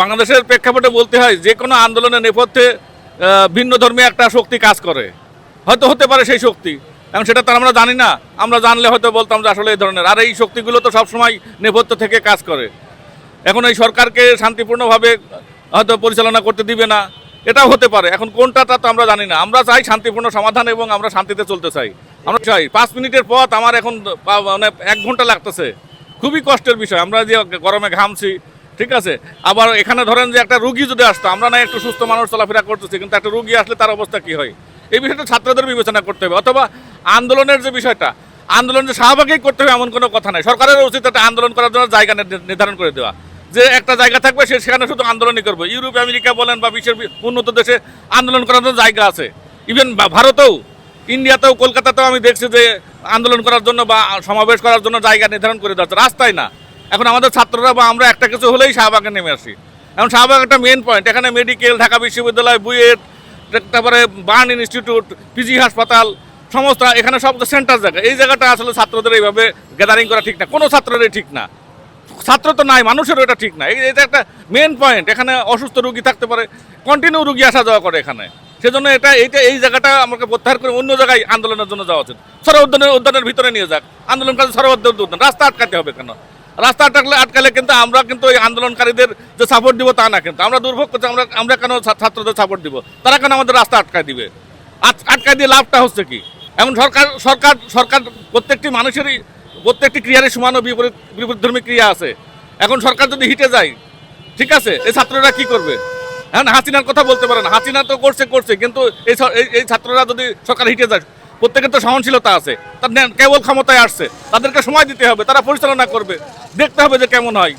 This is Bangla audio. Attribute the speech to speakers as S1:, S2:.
S1: বাংলাদেশের প্রেক্ষাপটে বলতে হয় যে কোনো আন্দোলনের নেপথ্যে ভিন্ন ধর্মী একটা শক্তি কাজ করে, হয়তো হতে পারে সেই শক্তি, এবং সেটা তো আমরা জানি না। আমরা জানলে হয়তো বলতাম যে আসলে এই ধরনের, আর এই শক্তিগুলো তো সবসময় নেপথ্য থেকে কাজ করে। এখন এই সরকারকে শান্তিপূর্ণভাবে হয়তো পরিচালনা করতে দিবে না, এটাও হতে পারে। এখন কোনটা তা তো আমরা জানি না। আমরা চাই শান্তিপূর্ণ সমাধান এবং আমরা শান্তিতে চলতে চাই। আমরা চাই 5 মিনিটের পথ আমার এখন মানে 1 ঘন্টা লাগতেছে, খুবই কষ্টের বিষয়। আমরা যে গরমে ঘামছি, ঠিক আছে, আবার এখানে ধরেন যে একটা রুগী যদি আসতো, আমরা না একটু সুস্থ মানুষ চলাফেরা করতেছি, কিন্তু একটা রুগী আসলে তার অবস্থা কি হয়, এই বিষয়টা ছাত্রদের বিবেচনা করতে হবে। অথবা আন্দোলনের যে বিষয়টা, আন্দোলন যে শাহবাগেই করতে হবে এমন কোনো কথা নাই। সরকারের উচিত একটা আন্দোলন করার জন্য জায়গা নির্ধারণ করে দেওয়া, যে একটা জায়গা থাকবে সেখানে শুধু আন্দোলনই করবো। ইউরোপ আমেরিকা বলেন বা বিশ্বের উন্নত দেশে আন্দোলন করার জন্য জায়গা আছে। ইভেন ভারতেও, ইন্ডিয়াতেও, কলকাতাতেও আমি দেখছি যে আন্দোলন করার জন্য বা সমাবেশ করার জন্য জায়গা নির্ধারণ করে দেওয়া, রাস্তায় না। এখন আমাদের ছাত্ররা বা আমরা একটা কিছু হলেই শাহবাগে নেমে আসি। এখন শাহবাগ একটা মেন পয়েন্ট, এখানে মেডিকেল, ঢাকা বিশ্ববিদ্যালয়, বুয়েট, তারপরে বার্ন ইনস্টিটিউট, পিজি হাসপাতাল, সমস্ত এখানে সব সেন্টার জায়গা। এই জায়গাটা আসলে ছাত্রদের এইভাবে গ্যাদারিং করা ঠিক না, কোনো ছাত্রেরই ঠিক না। ছাত্র তো নাই, মানুষেরও এটা ঠিক না। এটা একটা মেন পয়েন্ট। এখানে অসুস্থ রুগী থাকতে পারে, কন্টিনিউ রুগী আসা যাওয়া করে এখানে। সেজন্য এই জায়গাটা আমাকে প্রত্যাহার করে অন্য জায়গায় আন্দোলনের জন্য যাওয়া উচিত। সরো উদ্যানের ভিতরে নিয়ে যাক আন্দোলন, কাজে সরো উদ্যান। রাস্তা আটকাতে হবে কেন? রাস্তা আটকালে কিন্তু আমরা কিন্তু এই আন্দোলনকারীদের যে সাপোর্ট দিব তা না, কিন্তু আমরা দুর্ভোগ করছি। আমরা কেন ছাত্রদের সাপোর্ট দিব? তারা কেন আমাদের রাস্তা আটকায় দিবে? আটকায় দিয়ে লাভটা হচ্ছে কি? এখন সরকার প্রত্যেকটি মানুষেরই, প্রত্যেকটি ক্রিয়ারই সমান ও বিপরীতধর্মী ক্রিয়া আছে। এখন সরকার যদি হিটে যায়, ঠিক আছে, এই ছাত্ররা কি করবে? এখন হাসিনার কথা বলতে পারে না, হাসিনা তো করছে, কিন্তু এই ছাত্ররা যদি সরকার হিটে যায়, প্রত্যেকের তো সহনশীলতা আছে, তার কেবল ক্ষমতায় আসছে, তাদেরকে সময় দিতে হবে, তারা পরিচালনা করবে, দেখতে হবে যে কেমন হয়।